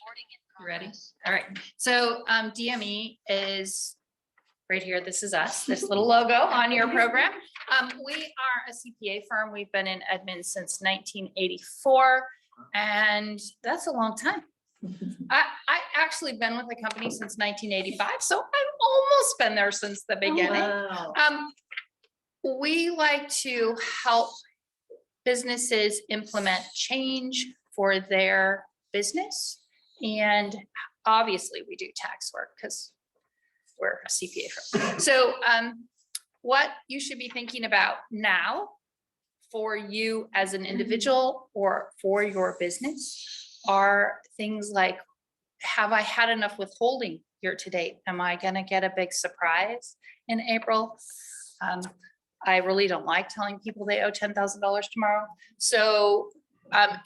You ready? All right. So DME is right here. This is us, this little logo on your program. We are a CPA firm. We've been in Edmonds since 1984, and that's a long time. I actually been with the company since 1985, so I've almost been there since the beginning. Oh, wow. We like to help businesses implement change for their business. And obviously we do tax work because we're a CPA firm. So what you should be thinking about now for you as an individual or for your business are things like, have I had enough withholding year to date? Am I going to get a big surprise in April? I really don't like telling people they owe $10,000 tomorrow. So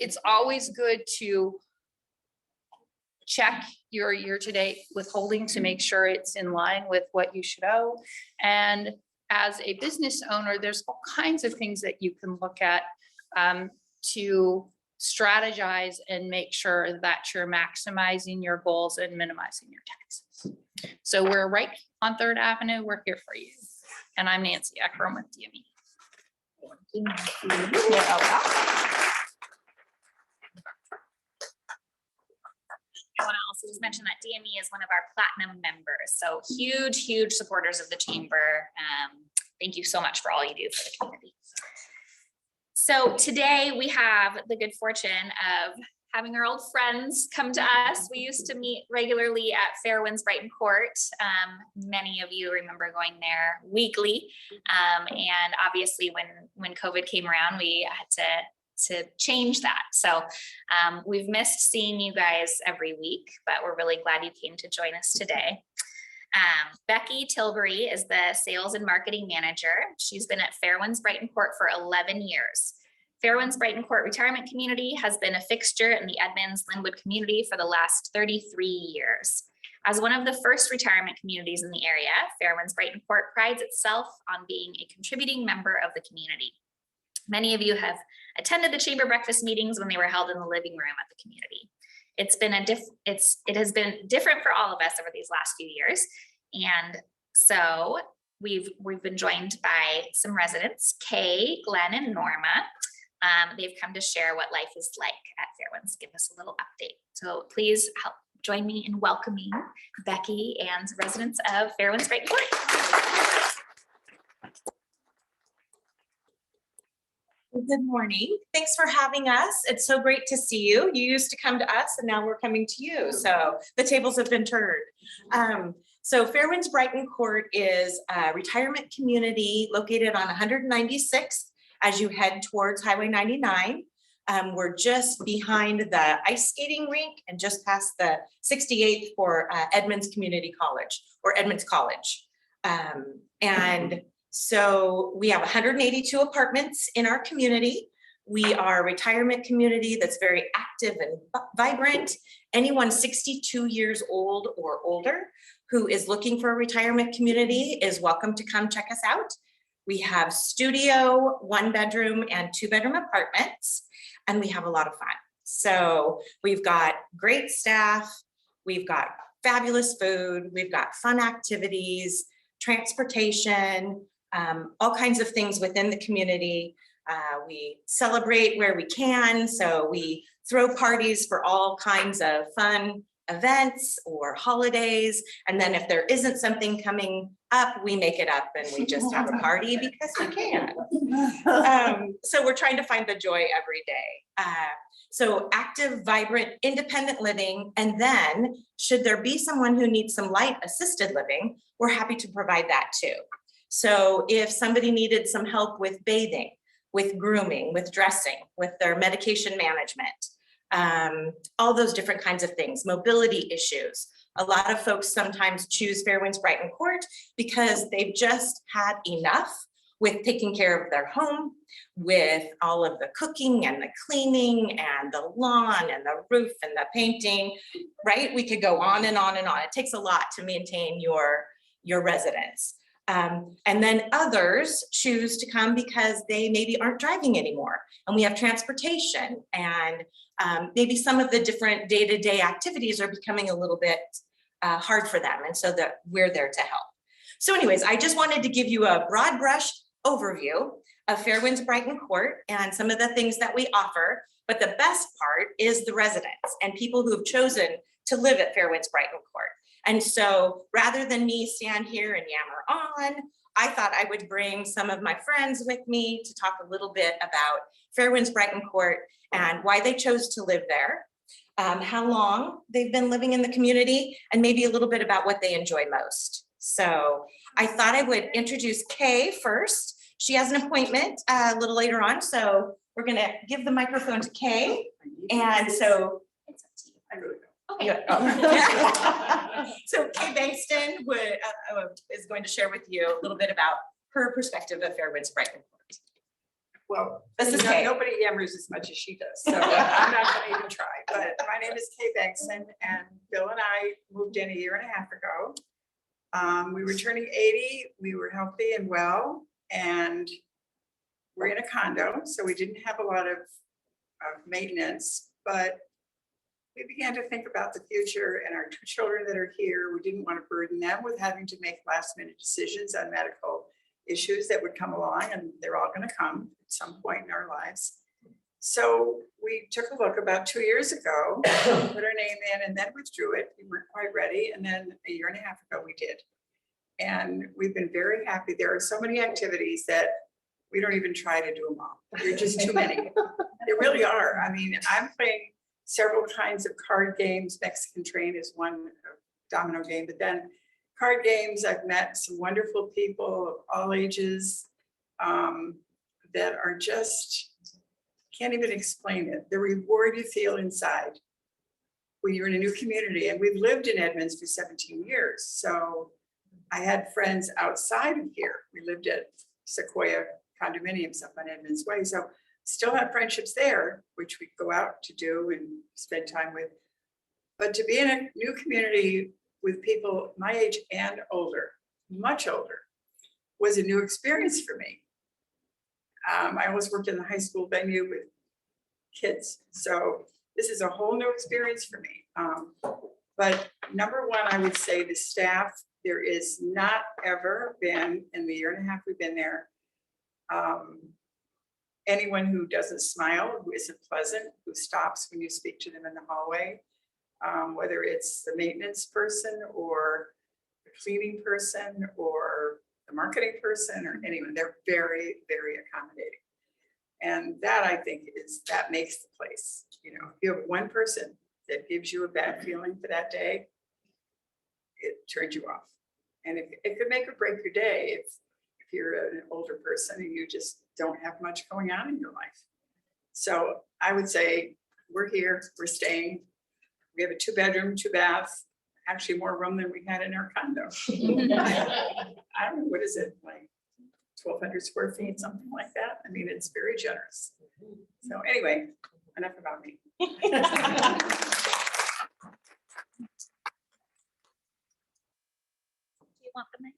it's always good to check your year-to-date withholding to make sure it's in line with what you should owe. And as a business owner, there's all kinds of things that you can look at to strategize and make sure that you're maximizing your goals and minimizing your taxes. So we're right on 3rd Avenue. We're here for you. And I'm Nancy Eckram with DME. I want to also just mention that DME is one of our platinum members. So huge supporters of the chamber. Thank you so much for all you do for the community. So today we have the good fortune of having our old friends come to us. We used to meet regularly at Fairwinds Brighton Court. Many of you remember going there weekly. And obviously when COVID came around, we had to change that. So we've missed seeing you guys every week, but we're really glad you came to join us today. Becky Tilbury is the sales and marketing manager. She's been at Fairwinds Brighton Court for 11 years. Fairwinds Brighton Court Retirement Community has been a fixture in the Edmonds Linwood community for the last 33 years. As one of the first retirement communities in the area, Fairwinds Brighton Court prides itself on being a contributing member of the community. Many of you have attended the chamber breakfast meetings when they were held in the living room at the community. It has been different for all of us over these last few years. And so we've been joined by some residents, Kay, Glenn, and Norma. They've come to share what life is like at Fairwinds, give us a little update. So please help join me in welcoming Becky and residents of Fairwinds Brighton Court. Good morning. Thanks for having us. It's so great to see you. You used to come to us and now we're coming to you. So the tables have been turned. So Fairwinds Brighton Court is a retirement community located on 196th as you head towards Highway 99. We're just behind the ice skating rink and just past the 68th for Edmonds Community College or Edmonds College. And so we have 182 apartments in our community. We are a retirement community that's very active and vibrant. Anyone 62 years old or older who is looking for a retirement community is welcome to come check us out. We have studio, 1-bedroom and 2-bedroom apartments, and we have a lot of fun. So we've got great staff, we've got fabulous food, we've got fun activities, transportation, all kinds of things within the community. We celebrate where we can, so we throw parties for all kinds of fun events or holidays, and then if there isn't something coming up, we make it up and we just have a party because we can. So we're trying to find the joy every day. So active, vibrant, independent living, and then should there be someone who needs some light assisted living, we're happy to provide that too. So if somebody needed some help with bathing, with grooming, with dressing, with their medication management, all those different kinds of things, mobility issues. A lot of folks sometimes choose Fairwinds Brighton Court because they've just had enough with taking care of their home, with all of the cooking and the cleaning and the lawn and the roof and the painting, right? We could go on and on and on. It takes a lot to maintain your residence. And then others choose to come because they maybe aren't driving anymore. And we have transportation and maybe some of the different day-to-day activities are becoming a little bit hard for them. And so that we're there to help. So anyways, I just wanted to give you a broad brush overview of Fairwinds Brighton Court and some of the things that we offer. But the best part is the residents and people who have chosen to live at Fairwinds Brighton Court. And so rather than me stand here and yammer on, I thought I would bring some of my friends with me to talk a little bit about Fairwinds Brighton Court and why they chose to live there, how long they've been living in the community, and maybe a little bit about what they enjoy most. So I thought I would introduce Kay first. She has an appointment a little later on, so we're gonna give the microphone to Kay. And so It's up to you. I really don't. Okay. yeah. So Kay Bankston is going to share with you a little bit about her perspective of Fairwinds Brighton Court. Well, This is no- Kay. nobody yammers as much as she does, so I'm not gonna even try. But my name is Kay Bankston, and Bill and I moved in a year and a half ago. We were turning 80, we were healthy and well, and we're in a condo, so we didn't have a lot of maintenance, but we began to think about the future and our two children that are here. We didn't want to burden them with having to make last minute decisions on medical issues that would come along, and they're all going to come at some point in our lives. So we took a look about 2 years ago, put our name in, and then withdrew it. We weren't quite ready. And then a year and a half ago, we did. And we've been very happy. There are so many activities that we don't even try to do them all. There are just too many. There really are. I mean, I'm playing several kinds of card games. Mexican Train is one domino game, but then card games, I've met some wonderful people of all ages that are just, can't even explain it. The reward you feel inside when you're in a new community. And we've lived in Edmonds for 17 years. So I had friends outside of here. We lived at Sequoia condominiums up on Edmonds Way. So still have friendships there, which we go out to do and spend time with. But to be in a new community with people my age and older, much older, was a new experience for me. I always worked in the high school venue with kids. So this is a whole new experience for me. But number one, I would say the staff, there is not ever been, in the year and a half we've been there, anyone who doesn't smile, who isn't pleasant, who stops when you speak to them in the hallway, whether it's the maintenance person or the cleaning person or the marketing person or anyone, they're very, very accommodating. And that, I think, that makes the place. You know, if you have one person that gives you a bad feeling for that day, it turns you off. And it could make or break your day if you're an older person and you just don't have much going on in your life. So I would say we're here, we're staying. We have a 2-bedroom, 2-bath, actually more room than we had in our condo. I don't know, what is it, like 1,200 square feet, something like that? I mean, it's very generous. So anyway, enough about me. Do you want the mic?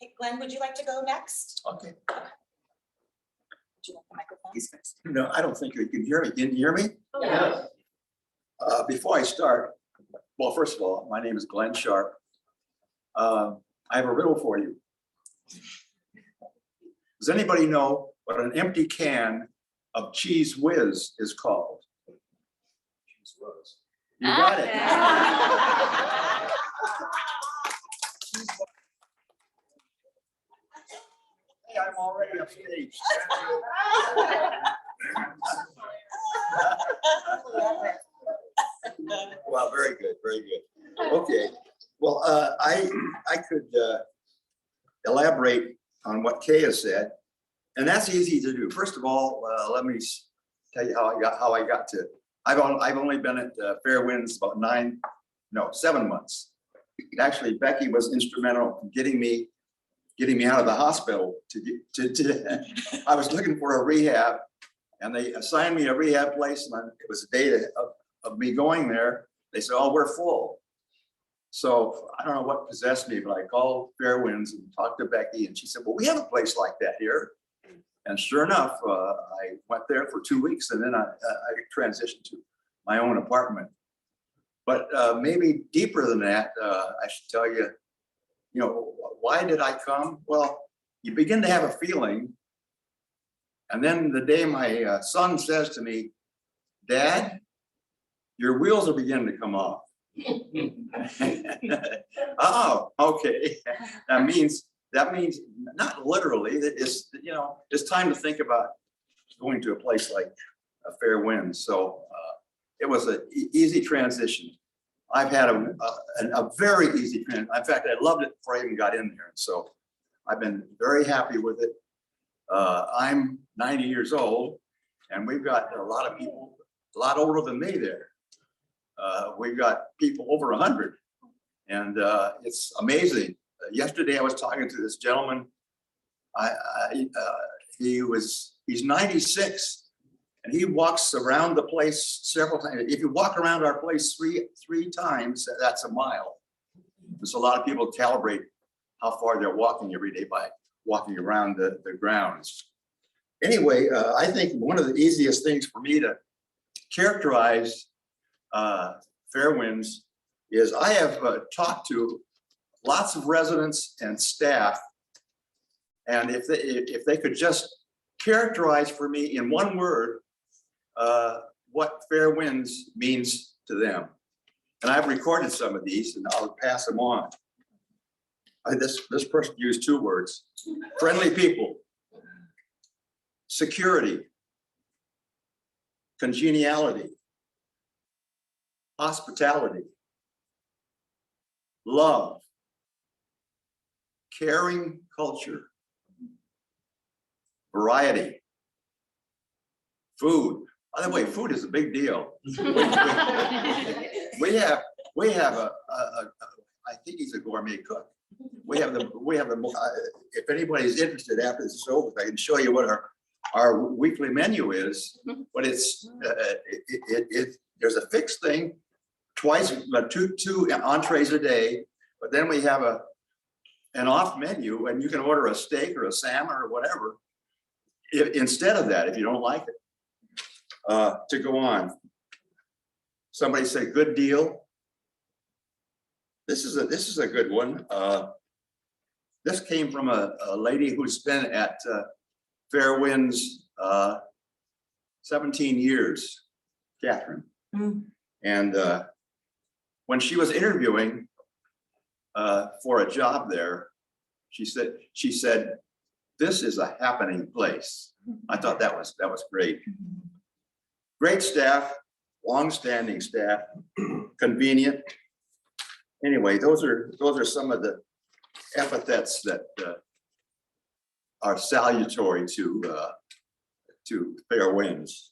Hey, Glenn, would you like to go next? Okay. Would you like the microphone? He's next. No, I don't think you can hear me. Can you hear me? Yeah. Before I start, well, first of all, my name is Glenn Sharp. I have a riddle for you. Does anybody know what an empty can of Cheese Whiz is called? Cheese Whiz. You got it. Hey, I'm already upstage. Well, very good, very good. Okay, well, I could elaborate on what Kay has said, and that's easy to do. First of all, let me tell you how I got to. I've only been at Fairwinds about 7 months. Actually, Becky was instrumental in getting me out of the hospital. I was looking for a rehab, and they assigned me a rehab place, and it was a day of me going there. They said, "Oh, we're full." So I don't know what possessed me, but I called Fairwinds and talked to Becky, and she said, "Well, we have a place like that here." And sure enough, I went there for 2 weeks and then I transitioned to my own apartment. But maybe deeper than that, I should tell you, you know, why did I come? Well, you begin to have a feeling. And then the day my son says to me, Dad, your wheels are beginning to come off. Oh, okay. That means not literally, that is, you know, it's time to think about going to a place like a Fairwinds. So it was an easy transition. I've had a very easy transition. In fact, I loved it before I even got in there. So I've been very happy with it. I'm 90 years old and we've got a lot of people, a lot older than me there. We've got people over 100 and it's amazing. Yesterday I was talking to this gentleman. He's 96 and he walks around the place several times. If you walk around our place three times, that's a mile. So a lot of people calibrate how far they're walking every day by walking around the grounds. Anyway, I think one of the easiest things for me to characterize Fairwinds is I have talked to lots of residents and staff, and if they could just characterize for me in one word what Fairwinds means to them. And I've recorded some of these and I'll pass them on. This person used 2 words: friendly people, security, congeniality, hospitality, love, caring culture, variety, food. By the way, food is a big deal. We have I think he's a gourmet cook. We have the if anybody's interested after this is over, I can show you what our weekly menu is, but it's there's a fixed thing, twice, two entrees a day, but then we have an off menu and you can order a steak or a salmon or whatever instead of that if you don't like it. To go on, somebody said good deal. This is a good one. This came from a lady who's been at Fairwinds 17 years, Catherine. And when she was interviewing for a job there, she said, this is a happening place. I thought that was great. Great staff, long-standing staff, convenient. Anyway, those are some of the epithets that are salutary to Fairwinds.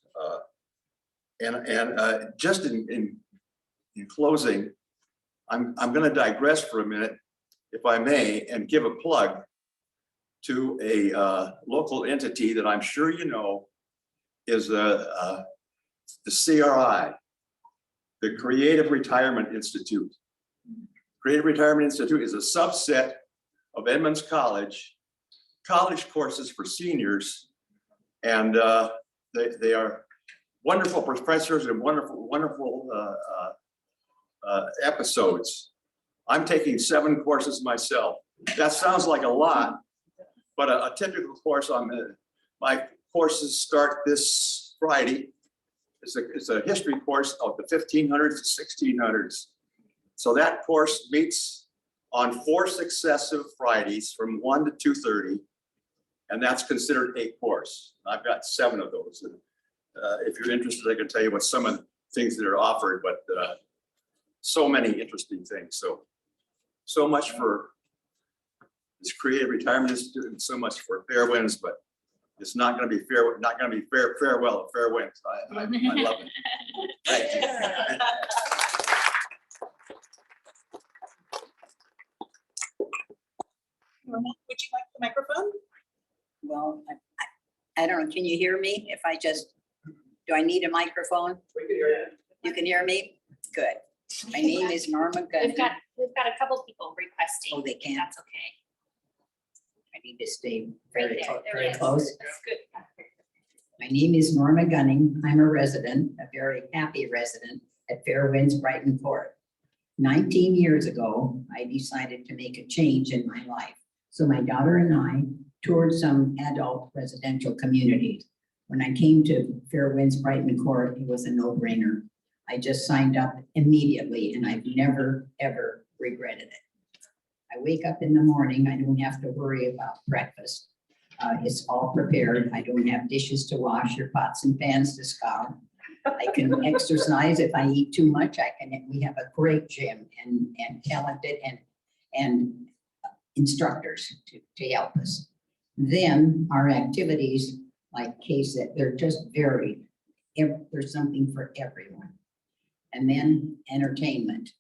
And just in closing, I'm going to digress for a minute, if I may, and give a plug to a local entity that I'm sure you know is the CRI, the Creative Retirement Institute. Creative Retirement Institute is a subset of Edmonds college courses for seniors, and they are wonderful professors and wonderful episodes. I'm taking 7 courses myself. That sounds like a lot, but a typical course my courses start this Friday. It's a history course of the 1500s to 1600s. So that course meets on 4 successive Fridays from 1 to 2:30, and that's considered a course. I've got 7 of those. And, if you're interested, I can tell you what some of the things that are offered, but so many interesting things. So much for this Creative Retirement Institute and so much for Fairwinds, but it's not going to be farewell at Fairwinds. I love it. Thank you. Would you like the microphone? Well, I don't know, can you hear me? If I just, do I need a microphone? We can hear you. You can hear me? Good. My name is Norma Gunn. We've got a couple people requesting. Oh, they can. That's okay. need to stay Right very, there, there very it is. close. That's good. My name is Norma Gunning. I'm a resident, a very happy resident at Fairwinds Brighton Court. 19 years ago, I decided to make a change in my life. So my daughter and I toured some adult residential communities. When I came to Fairwinds Brighton Court, it was a no-brainer. I just signed up immediately and I've never, ever regretted it. I wake up in the morning, I don't have to worry about breakfast. It's all prepared. I don't have dishes to wash or pots and pans to scour. I can exercise if I eat too much. We have a great gym and talented and instructors to help us. Then our activities, like Kay said, they're just varied. There's something for everyone. And then entertainment.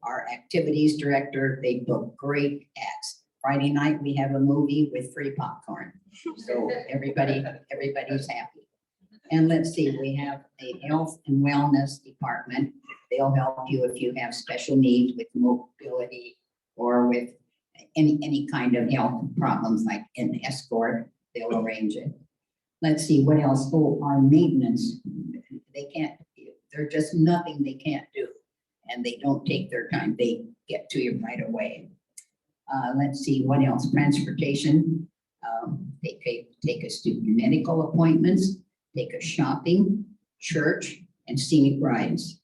Our activities director, they book great acts. Friday night, we have a movie with free popcorn. So everybody's happy. And let's see, we have a health and wellness department. They'll help you if you have special needs with mobility or with any kind of health problems like an escort, they'll arrange it. Let's see, what else? Oh, our maintenance, there's just nothing they can't do. And they don't take their time. They get to you right away. Let's see, what else? Transportation. They take us to medical appointments, take us shopping, church, and scenic rides.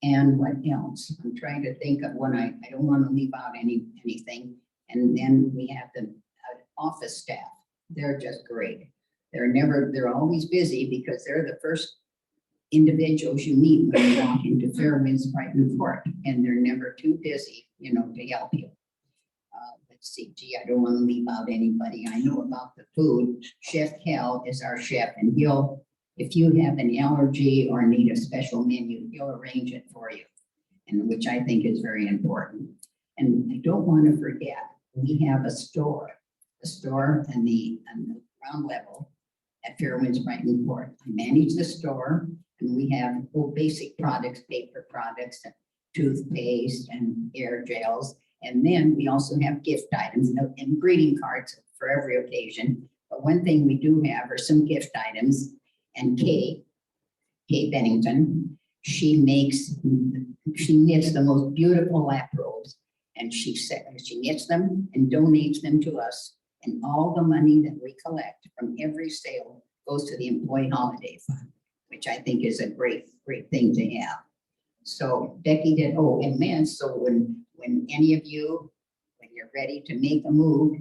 And what else? I'm trying to think of one. I don't want to leave out anything. And then we have the office staff. They're just great. They're always busy because they're the first individuals you meet when you walk into Fairwinds Brighton Court, and they're never too busy, to help you. Let's see, I don't want to leave out anybody. I know about the food. Chef Cal is our chef, and if you have an allergy or need a special menu, he'll arrange it for you, and which I think is very important. And I don't want to forget, we have a store on the ground level at Fairwinds Brighton Court. I manage the store, and we have basic products, paper products, and toothpaste and hair gels. And then we also have gift items and greeting cards for every occasion. But one thing we do have are some gift items. And Kay Bennington, she knits the most beautiful lap robes. And she knits them and donates them to us. And all the money that we collect from every sale goes to the Employee Holiday Fund, which I think is a great thing to have. So Becky did, and man, so when any of you, when you're ready to make a move,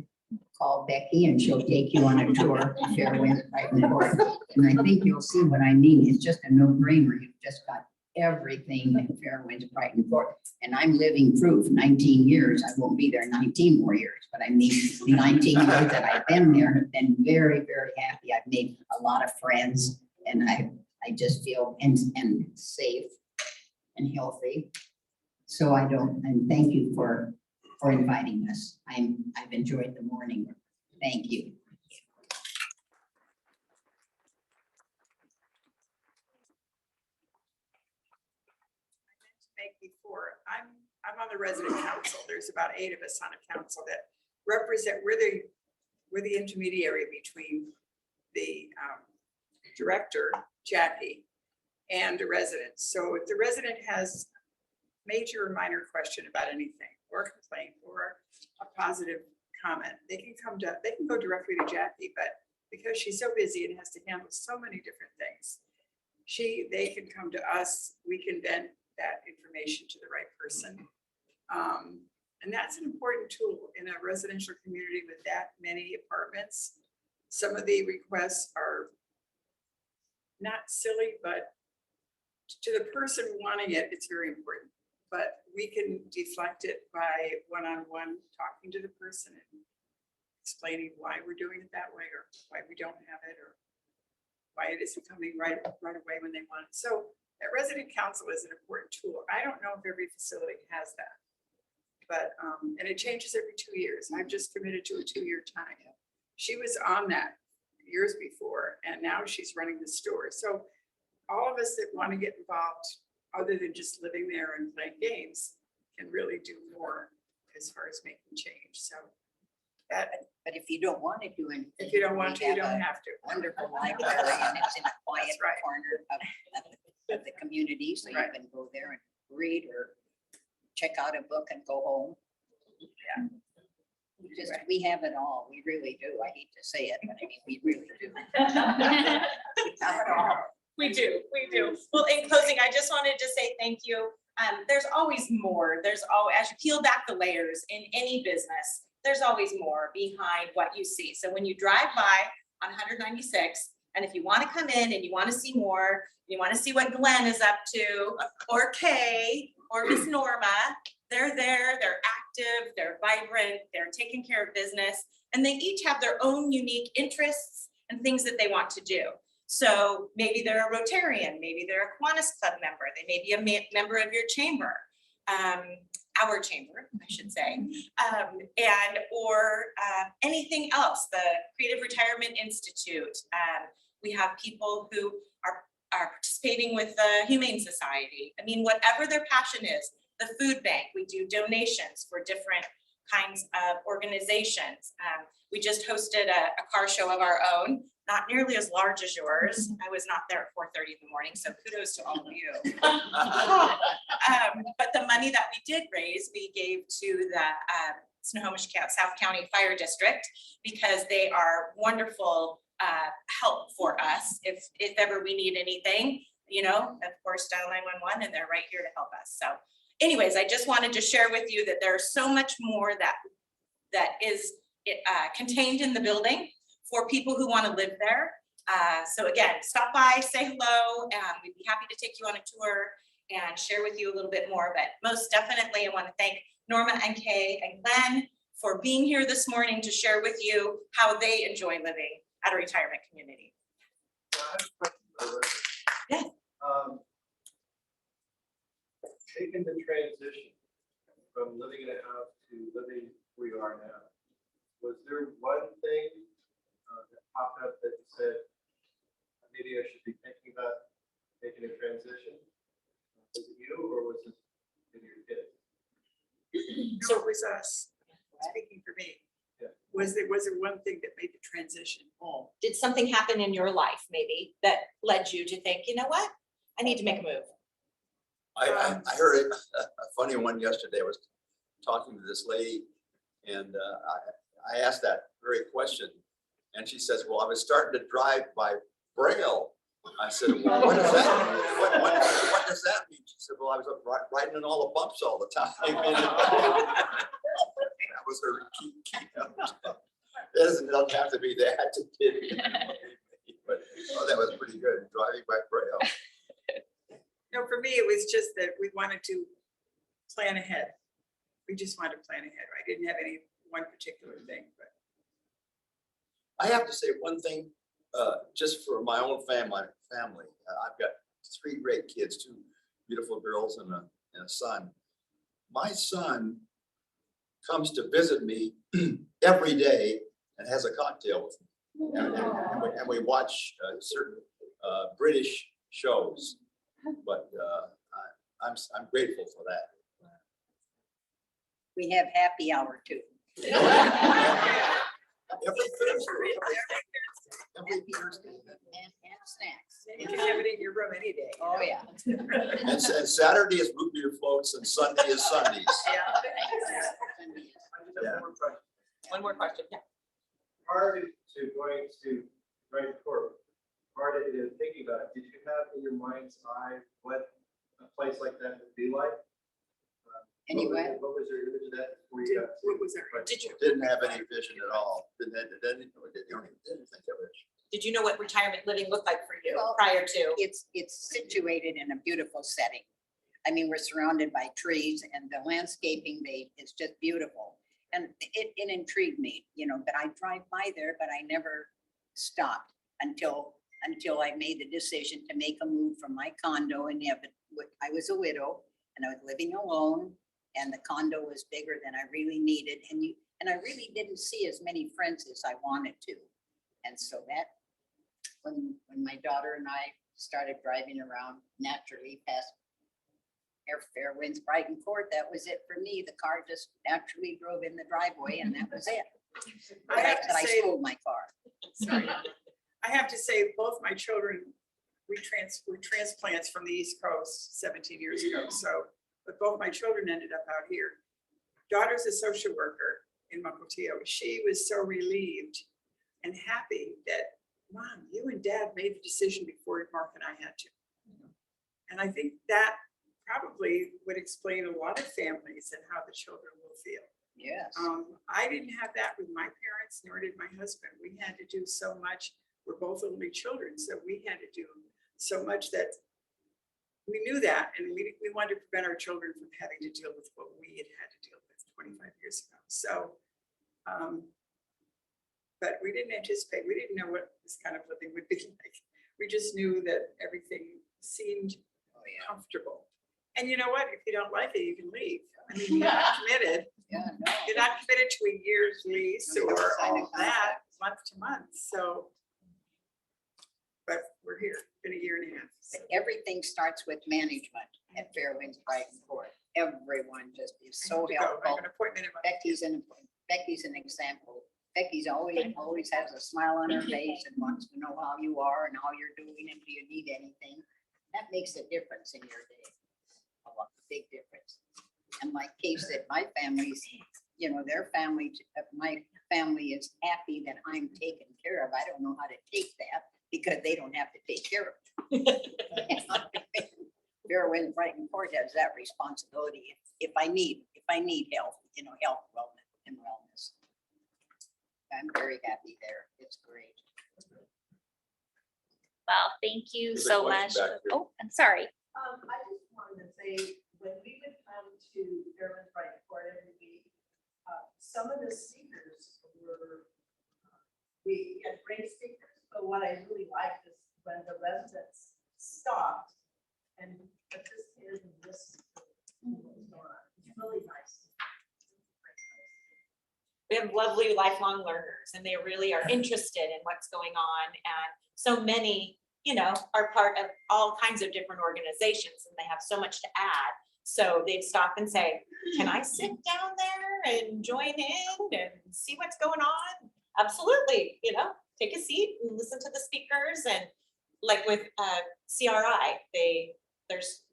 call Becky and she'll take you on a tour of Fairwinds Brighton Court. And I think you'll see what I mean. It's just a no-brainer. You've just got everything at Fairwinds Brighton Court. And I'm living proof, 19 years. I won't be there 19 more years, but I mean, the 19 years that I've been there have been very, very happy. I've made a lot of friends, and I just feel and safe and healthy. So and thank you for inviting us. I've enjoyed the morning. Thank you. Make before, I'm on the resident council. There's about 8 of us on a council that represent, we're the intermediary between the director, Jackie, and the resident. So if the resident has major or minor question about anything, or complaint, or a positive comment, they can go directly to Jackie, but because she's so busy and has to handle so many different things, they can come to us. We can vent that information to the right person. And that's an important tool in a residential community with that many apartments. Some of the requests are not silly, but to the person wanting it, it's very important. But we can deflect it by one-on-one talking to the person and explaining why we're doing it that way, or why we don't have it, or why it isn't coming right away when they want it. So that resident council is an important tool. I don't know if every facility has that, but and it changes every 2 years. I've just committed to a 2-year time. She was on that years before, and now she's running the store. So all of us that want to get involved, other than just living there and playing games, can really do more as far as making change. So But if you don't want to do anything. If you don't want to, we you don't a have to. Wonderful library, and it's in a quiet That's right. corner of the community, so you Right. can go there and read or check out a book and go home. Yeah. We have it all. We really do. I hate to say it, but I mean, we really do. Have it all. We do. Well, in closing, I just wanted to say thank you. There's always more. As you peel back the layers in any business, there's always more behind what you see. So when you drive by on 196, and if you want to come in and you want to see more, you want to see what Glenn is up to, or Kay, or Miss Norma, they're there, they're active, they're vibrant, they're taking care of business, and they each have their own unique interests and things that they want to do. So maybe they're a Rotarian, maybe they're a Kiwanis Club member, they may be a member of your chamber, our chamber, I should say, or anything else, the Creative Retirement Institute. We have people who are participating with the Humane Society. I mean, whatever their passion is, the food bank, we do donations for different kinds of organizations. We just hosted a car show of our own, not nearly as large as yours. I was not there at 4:30 in the morning, so kudos to all of you. But the money that we did raise, we gave to the Snohomish South County Fire District, because they are wonderful help for us if ever we need anything, of course, dial 911 and they're right here to help us. So anyways, I just wanted to share with you that there's so much more that is contained in the building for people who want to live there. So again, stop by, say hello, and we'd be happy to take you on a tour and share with you a little bit more. But most definitely, I want to thank Norma and Kay and Glenn for being here this morning to share with you how they enjoy living at a retirement community. Yeah. Taking the transition from living in a house to living where you are now, was there one thing that popped up that you said, maybe I should be thinking about making a transition? Was it you, or was it maybe your kids? So it was us, speaking for me. Yeah. Was there one thing that made the transition? Oh, did something happen in your life maybe that led you to think, you know what, I need to make a move? I heard a funny one yesterday. I was talking to this lady, and I asked that very question, and she says, well, I was starting to drive by Braille. I said, well, what does that mean? What does that mean? She said, well, I was riding in all the bumps all the time. That was her key. It doesn't have to be that to get me. But that was pretty good, driving by Braille. No, for me, it was just that we wanted to plan ahead. We just wanted to plan ahead. I didn't have any one particular thing, but. I have to say one thing, just for my own family. I've got 3 great kids, 2 beautiful girls and a son. My son comes to visit me every day and has a cocktail with me. And we watch certain British shows, but I'm grateful for that. We have happy hour too. Every Thursday. Every Thursday. And snacks. You can have it in your room any day. Oh, yeah. And Saturday is root beer floats and Sunday is Sundays. I just have one more question. One more question. Yeah. Prior to going to Brighton Court, prior to thinking about it, did you have in your mind's eye what a place like that would be like? Anyway. What was your image of that before you got? What was our, Didn't have any vision at all. Didn't think of it. Did you know what retirement living looked like for you Well, prior to? It's situated in a beautiful setting. I mean, we're surrounded by trees and the landscaping is just beautiful. And it intrigued me, but I drive by there, but I never stopped until I made the decision to make a move from my condo in Edmonds. I was a widow and I was living alone, and the condo was bigger than I really needed. And I really didn't see as many friends as I wanted to. And so that, when my daughter and I started driving around naturally past Fairwinds Brighton Court, that was it for me. The car just naturally drove in the driveway, and that was it. I have That I to say, stole my car. sorry, I have to say, both my children, we transplants from the East Coast 17 years ago, so, but both my children ended up out here. Daughter's a social worker in Mukilteo. She was so relieved and happy that, Mom, you and Dad made the decision before Mark and I had to. And I think that probably would explain a lot of families and how the children will feel. Yes. I didn't have that with my parents, nor did my husband. We had to do so much. We're both only children, so we had to do so much that we knew that, and we wanted to prevent our children from having to deal with what we had to deal with 25 years ago. So, but we didn't anticipate, we didn't know what this kind of living would be like. We just knew that everything seemed comfortable. And you know what? If you don't like it, you can leave. I mean, you're not committed. Yeah, no. You're not committed to a year's lease No, you or don't sign a all of that, contract. month to month, so. But we're here, been a year and a half. so. But everything starts with management at Fairwinds Brighton Court. Everyone just is I have so to go. I have helpful. an appointment in my. Becky's an example. Becky's always has a smile on her face and wants to know how you are and how you're doing and do you need anything. That makes a difference in your day. Big difference. And like Kay said, my family's, their family, my family is happy that I'm taken care of. I don't know how to take that because they don't have to take care of it. Fairwinds Brighton Court has that responsibility if I need help, health, wellness and wellness. I'm very happy there. It's great. Well, thank you There's a so question much. back here. Oh, I'm sorry. I just wanted to say, when we would come to Fairwinds Brighton Court every week, some of the speakers were, we had great speakers, but what I really liked is when the residents stopped and participated in this. It's really nice. We have lovely lifelong learners and they really are interested in what's going on. And so many, are part of all kinds of different organizations and they have so much to add. So they'd stop and say, can I sit down there and join in and see what's going on? Absolutely, take a seat and listen to the speakers. And like with CRI,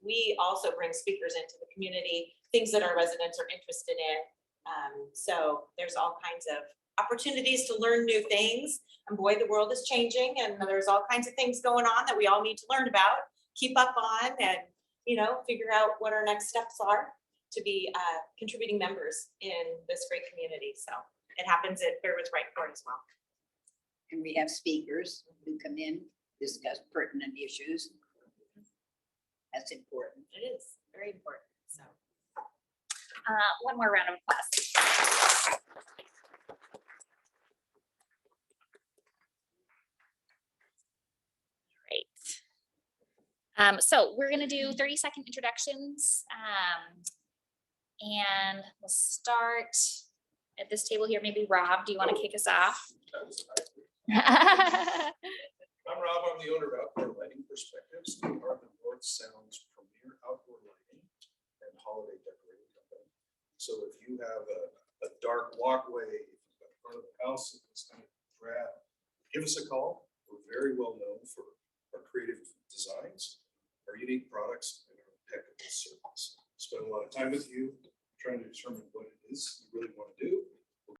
we also bring speakers into the community, things that our residents are interested in. So there's all kinds of opportunities to learn new things. And boy, the world is changing and there's all kinds of things going on that we all need to learn about, keep up on, and figure out what our next steps are to be contributing members in this great community. So it happens at Fairwinds Brighton Court as well. And we have speakers who come in, discuss pertinent issues. That's important. It is very important. So. One more round of applause. Great. So we're gonna do 30-second introductions. And we'll start at this table here. Maybe Rob, do you want to kick us off? I'm Rob, I'm the owner of Outdoor Lighting Perspectives. We are the North Sound's premier outdoor lighting and holiday decorating company. So if you have a dark walkway in front of the house that's kind of drab, give us a call. We're very well known for our creative designs, our unique products, and our impeccable service. Spend a lot of time with you trying to determine what it is you really want to do